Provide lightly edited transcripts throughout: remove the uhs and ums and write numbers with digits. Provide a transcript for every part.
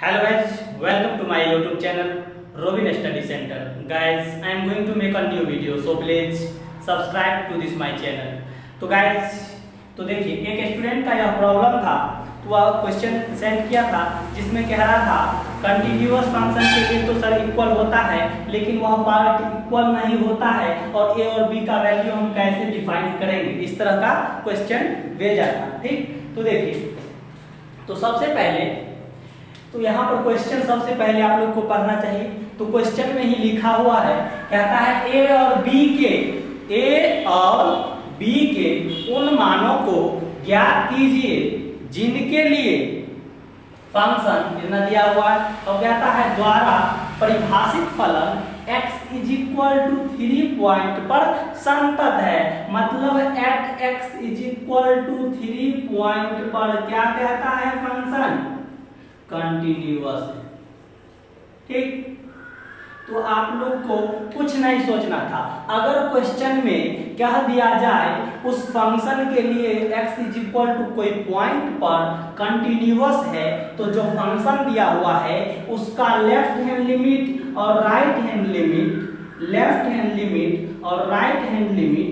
Hello guys, welcome to my YouTube channel Robin Study Center. Guys, I am going to make a new video, so please subscribe to this my channel. तो guys, तो देखिए एक student का यह problem था, तो वह question send किया था जिसमें कह रहा था कंटिन्यूअस फंक्शन के लिए तो सर इक्वल होता है, लेकिन वह पार्ट इक्वल नहीं होता है और ए और बी का वैल्यू हम कैसे डिफाइन करेंगे, इस तरह का क्वेश्चन भेजा था। ठीक, तो देखिए, तो सबसे पहले तो यहाँ पर क्वेश्चन सबसे पहले आप लोग को पढ़ना चाहिए। तो क्वेश्चन में ही लिखा हुआ है, कहता है ए और बी के उन मानों को ज्ञात कीजिए जिनके लिए फंक्शन जितना दिया हुआ है, तो कहता है द्वारा परिभाषित फलन x is equal to 3 point पर संतत है। मतलब at x is equal to 3 point पर क्या कहता है फंक्शन कंटिन्यूअस है। ठीक, तो आप लोग को कुछ नहीं सोचना था। अगर क्वेश्चन में कह दिया जाए उस फंक्शन के लिए x इज इक्वल टू कोई पॉइंट पर कंटिन्यूअस है, तो जो फंक्शन दिया हुआ है उसका लेफ्ट हैंड लिमिट और राइट हैंड लिमिट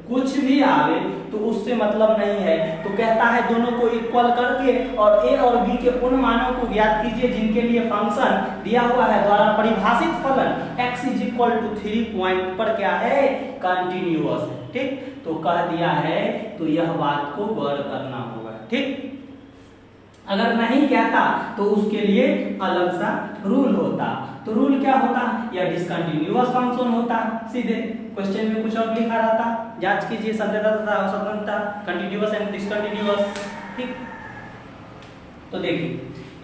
कुछ भी आवे तो उससे मतलब नहीं है। तो कहता है दोनों को इक्वल करके और a और b के उन मानों को ज्ञात कीजिए जिनके लिए फंक्शन दिया हुआ है द्वारा परिभाषित फलन x is equal to 3 point पर क्या है कंटिन्यूअस है। ठीक, तो कह दिया है, तो यह बात को गौर करना होगा। ठीक, अगर नहीं कहता तो उसके लिए अलग सा रूल होता। तो रूल क्या होता, यह डिसकंटिन्यूअस फंक्शन होता। सीधे क्वेश्चन में कुछ और लिखा रहता, जांच कीजिए सत्यता तथा असंगतता, कंटिन्यूअस एंड डिसकंटिन्यूअस। ठीक, तो देखिए,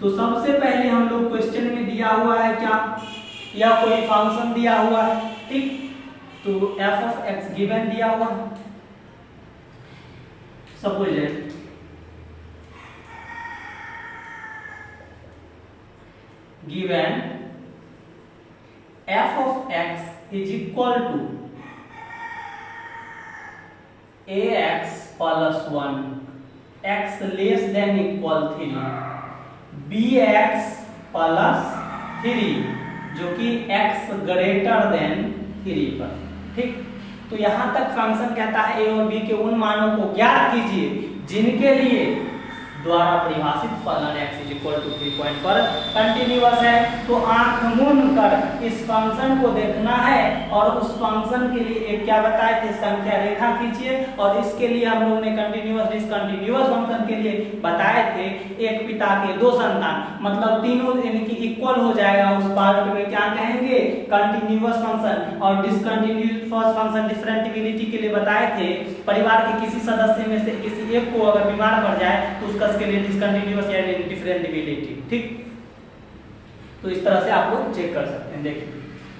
तो सबसे पहले हम लोग क्वेश्चन में दिया हुआ है क्या, या कोई फंक्शन दिया हुआ है। ठीक, तो f ऑफ x गिवन दिया हुआ है। Suppose that given f of x is equal to ax plus 1 x less than equal 3 bx plus 3 जो कि x ग्रेटर देन 3 पर। ठीक, तो यहां तक फंक्शन कहता है a और b के उन मानों को ज्ञात कीजिए जिनके लिए द्वारा परिभाषित फलन x is equal to 3 point पर कंटिन्यूअस है। तो आंख मूंद कर इस फंक्शन को देखना है और उस फंक्शन के लिए एक क्या बताए थे, संख्या रेखा खींचिए। और इसके लिए हम लोगों ने कंटिन्यूअस डिसकंटिन्यूअस फंक्शन के लिए बताए थे एक पिता के दो संतान, मतलब तीनों इनकी इक्वल हो जाएगा। उस पार्ट में क्या कहेंगे कंटिन्यूअस फंक्शन। और डिसकंटिन्यूअस फंक्शन डिफरेंटिबिलिटी के लिए बताए थे, परिवार के किसी सदस्य में से किसी एक को अगर बीमार पड़ जाए तो उसका के लिए डिसकंटिन्यूअस या डिफरेंटिबिलिटी। ठीक, तो इस तरह से आप लोग चेक कर सकते हैं। देखिए,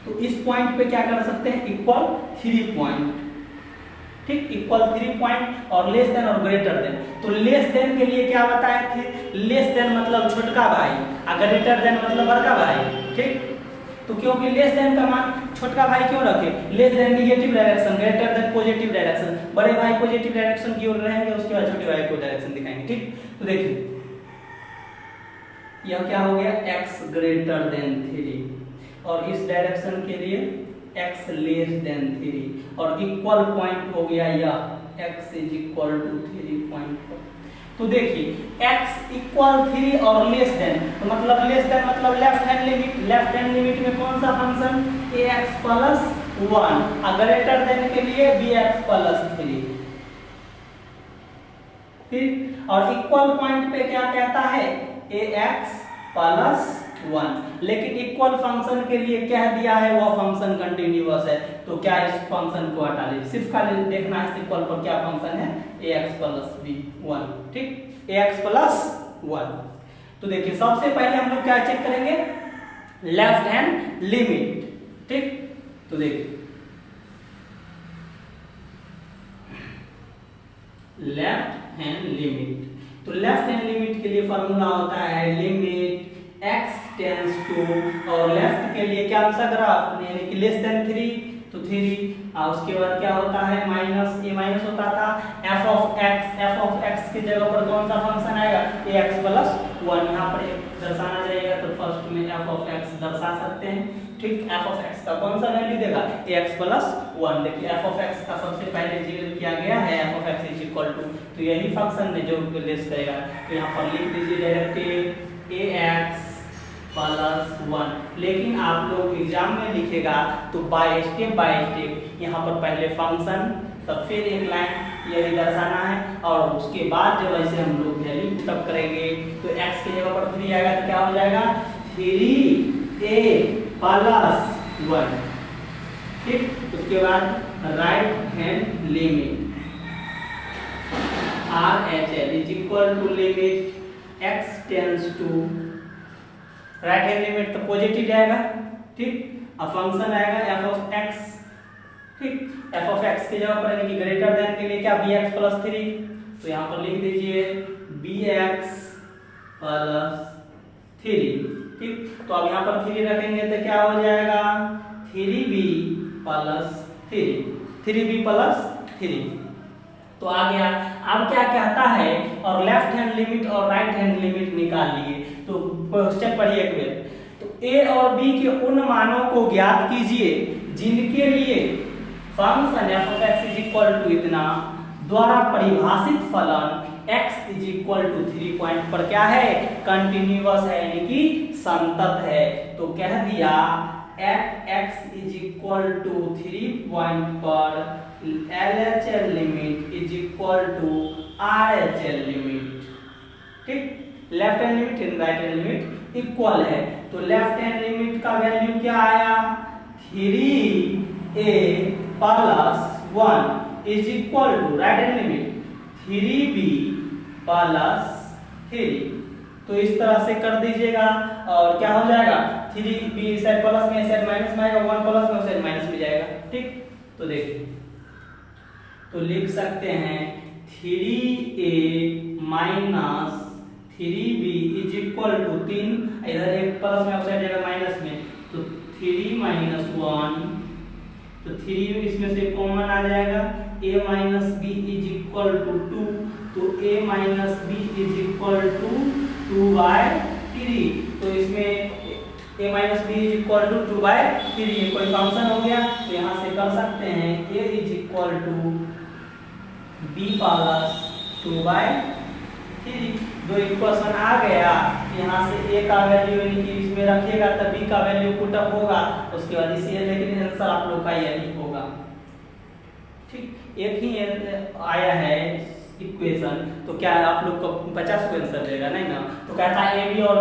तो इस पॉइंट पे क्या कर सकते हैं, इक्वल 3 पॉइंट। ठीक, इक्वल 3 पॉइंट और लेस देन और ग्रेटर देन। तो लेस देन के लिए क्या बताए थे, लेस देन मतलब छोटका भाई और ग्रेटर देन मतलब बड़का भाई। ठीक, तो क्योंकि लेस देन का मान छोटका भाई क्यों रखे, less than negative direction, greater than positive direction. बड़े भाई पॉजिटिव डायरेक्शन की ओर रहेंगे, उसके बाद छोटे भाई को डायरेक्शन दिखाएंगे। ठीक, तो देखिए यह क्या हो गया x ग्रेटर देन 3 और इस डायरेक्शन के लिए x लेस देन 3 और इक्वल पॉइंट हो गया यह x is equal to 3 point पर। तो देखिए x इक्वल 3 और लेस देन, तो मतलब लेस देन मतलब left hand limit. Left hand limit में कौन सा फंक्शन ax प्लस 1 और ग्रेटर देन के लिए bx प्लस 3। ठीक, और इक्वल पॉइंट पे क्या कहता है ax प्लस 1। लेकिन इक्वल फंक्शन के लिए क्या दिया है, वह फंक्शन कंटिन्यूअस है। तो क्या इस फंक्शन को हटा लीजिए, सिर्फ खाली देखना है इक्वल पर क्या फंक्शन है ax प्लस b1। ठीक, ax प्लस 1। तो देखिए सबसे पहले हम लोग क्या चेक करेंगे, लेफ्ट हैंड लिमिट। ठीक, तो देखिए लेफ्ट हैंड लिमिट, तो लेफ्ट हैंड लिमिट के लिए फॉर्मूला होता है लिमिट x टेंड्स टू, और लेफ्ट के लिए क्या सा ग्राफ यानी कि लेस देन 3, तो 3 और उसके बाद क्या होता है माइनस, ए माइनस होता था एफ ऑफ एक्स की जगह पर कौन सा फंक्शन आएगा ax प्लस 1, यहाँ पर दर्शाना जाएगा तो फर्स्ट में एफ ऑफ एक्स दर्शा सकते हैं। ठीक, एफ ऑफ एक्स का कौन सा वैल्यू देगा ax प्लस 1। देखिए एफ ऑफ एक्स का सबसे पहले जिक्र किया गया है f of x is equal to, तो यही फंक्शन में जो लेस करेगा, तो यहाँ पर लिख दीजिए डायरेक्ट ax प्लस 1। लेकिन आप लोग एग्जाम में लिखेगा तो बाय स्टेप यहाँ पर पहले फंक्शन तब फिर एक लाइन यही दर्शाना है, और उसके बाद जब ऐसे हम लोग वैल्यू पुटअप करेंगे तो x की जगह पर 3 आएगा तो क्या हो जाएगा 3a प्लस 1। ठीक, उसके बाद right hand limit RHL is equal to limit x tends to, right hand limit तो पॉजिटिव जाएगा। ठीक, अब फंक्शन आएगा एफ ऑफ एक्स। ठीक, एफ ऑफ एक्स की जगह पर यानी कि ग्रेटर देन के लिए क्या bx प्लस 3, तो यहाँ पर लिख दीजिए bx प्लस 3। ठीक, तो अब यहाँ पर 3 रखेंगे तो क्या हो जाएगा 3b प्लस 3b प्लस 3। तो आ गया। अब क्या कहता है और लेफ्ट हैंड लिमिट और राइट हैंड लिमिट निकाल लिए, तो क्वेश्चन पढ़िए एक बार। तो a और b के उन मानों को ज्ञात कीजिए जिनके लिए function f of x is equal to इतना द्वारा परिभाषित फलन x is equal to 3 point पर क्या है कंटिन्यूअस है, यानी कि संतत है। तो कह दिया x is equal to 3 point पर LHL limit is equal to RHL limit. ठीक, left hand limit and right hand limit equal है, तो लेफ्ट हैंड लिमिट का वैल्यू क्या आया 3a plus 1 is equal to right hand limit 3b plus 3। तो इस तरह से कर दीजिएगा और क्या हो जाएगा 3b साइड प्लस में साइड माइनस में आएगा, 1 प्लस में साइड माइनस में जाएगा। ठीक, तो देखिए तो लिख सकते हैं 3a minus 3b is equal to 3, इधर एक प्लस में आउटसाइड जाएगा माइनस में, तो 3 माइनस 1, तो 3 इसमें से कॉमन आ जाएगा, a minus b is equal to 2, तो a minus b is equal to 2/3। तो इसमें a minus B is equal to 2/3 ये कोई फंक्शन हो गया, तो यहाँ से कर सकते हैं a is equal to b plus 2/3। दो इक्वेशन आ गया, यहाँ से a का वैल्यू यानी कि इसमें रखिएगा तब b का वैल्यू पुटअप होगा, उसके बाद इसी लेकिन आंसर आप लोग का यही होगा। ठीक, एक ही आया है इक्वेशन, तो क्या आप लोग को 50 को आंसर देगा नहीं ना। तो कहता है a और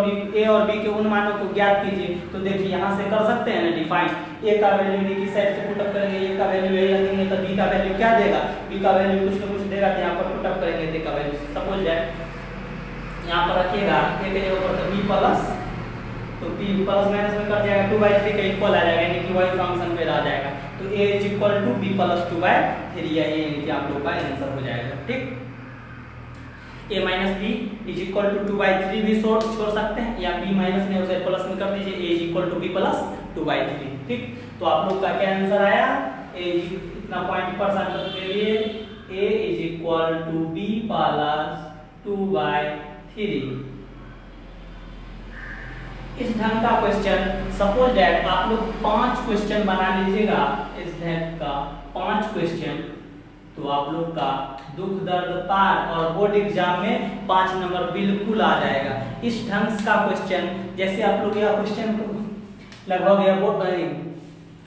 b के उन मानों को ज्ञात कीजिए, तो देखिए यहाँ से कर सकते हैं ना डिफाइन, a का वैल्यू यानी कि साइड से पुटअप करेंगे, a का वैल्यू यही रखेंगे तो b का वैल्यू क्या देगा, b का वैल्यू कुछ ना कुछ देगा, तो यहाँ पर पुटअप करेंगे तो का वैल्यू सपोज दैट यहाँ पर रखिएगा a के जगह पर तो b प्लस, तो b प्लस माइनस में कर जाएगा 2/3 का इक्वल आ जाएगा, यानी कि वही फंक्शन पे आ जाएगा, तो a is equal to b plus 2/3 यानी कि आप लोग का आंसर हो जाएगा। ठीक, a minus b is equal to 2/3 भी छोड़ सकते हैं, या b माइनस में उसे प्लस में कर दीजिए, a is equal to b plus 2/3। ठीक, तो आप लोग का क्या आंसर आया, a इतना पॉइंट पर आंसर के लिए a is equal to b plus 2/3। इस ढंग का क्वेश्चन सपोज दैट आप लोग 5 क्वेश्चन बना लीजिएगा, इस ढंग का 5 क्वेश्चन, तो आप लोग का दुख दर्द पार और बोर्ड एग्जाम में 5 नंबर बिल्कुल आ जाएगा। इस ढंग का क्वेश्चन जैसे आप लोग यह क्वेश्चन लगभग यह बोर्ड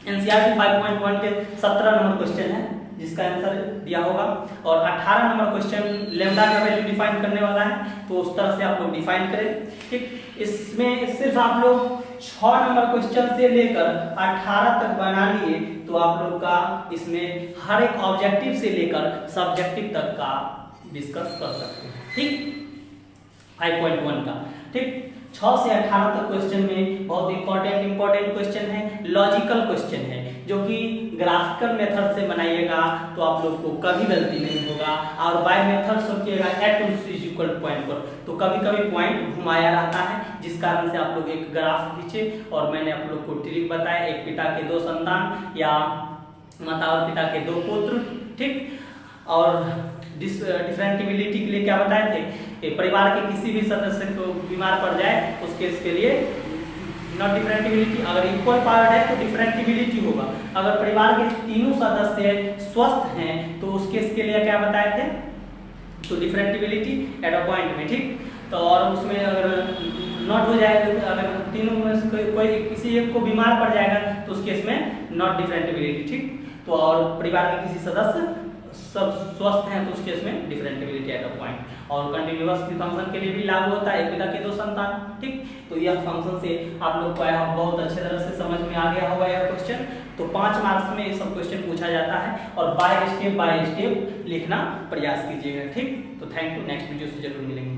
एनसीईआरटी 5.1 के 17 नंबर क्वेश्चन है जिसका आंसर दिया होगा, और 18 नंबर क्वेश्चन लेमडा का वैल्यू डिफाइन करने वाला है, तो उस तरह से आप लोग डिफाइन करें। ठीक, इसमें सिर्फ आप लोग 6 नंबर क्वेश्चन से लेकर 18 तक बना लिए, तो आप लोग का इसमें हर एक ऑब्जेक्टिव से लेकर सब्जेक्टिव तक का डिस्कस कर सकते हैं। ठीक, 5.1 का। ठीक, 6 से 18 तक क्वेश्चन में बहुत इंपॉर्टेंट क्वेश्चन है, लॉजिकल क्वेश्चन है, जो कि ग्राफिकल मेथड से बनाइएगा तो आप लोग को कभी गलती नहीं होगा, और बाय मेथड सोचिएगा पॉइंट पर, तो कभी कभी पॉइंट घुमाया रहता है, जिस कारण से आप लोग एक ग्राफ खींचे, और मैंने आप लोग को ट्रिक बताया, एक पिता के 2 संतान या माता और पिता के 2 पुत्र, ठीक। और डिफरेंटिबिलिटी के लिए क्या बताए थे कि परिवार के किसी भी सदस्य को बीमार पड़ जाए उस केस के लिए नॉट डिफरेंटिबिलिटी। अगर इक्वल पार्ट है तो डिफरेंटिबिलिटी होगा। अगर परिवार के तीनों सदस्य स्वस्थ हैं तो उस केस के लिए क्या बताए थे, तो डिफरेंटिबिलिटी एट अ पॉइंट में, ठीक। तो और उसमें अगर नॉट हो जाए, अगर तीनों में से कोई किसी एक को बीमार पड़ जाएगा तो उस केस में नॉट डिफरेंटिबिलिटी, ठीक। तो और परिवार के किसी सदस्य सब स्वस्थ हैं तो उस केस में डिफरेंटिबिलिटी एट अ पॉइंट। और कंटिन्यूअस फंक्शन के लिए भी लागू होता है, पिता के 2 संतान, ठीक। तो यह फंक्शन से आप लोग को बहुत अच्छे तरह से समझ में आ गया होगा यह क्वेश्चन। तो 5 मार्क्स में ये सब क्वेश्चन पूछा जाता है और बाय स्टेप लिखना प्रयास कीजिएगा, ठीक। तो थैंक यू, नेक्स्ट वीडियो से जरूर मिलेंगे।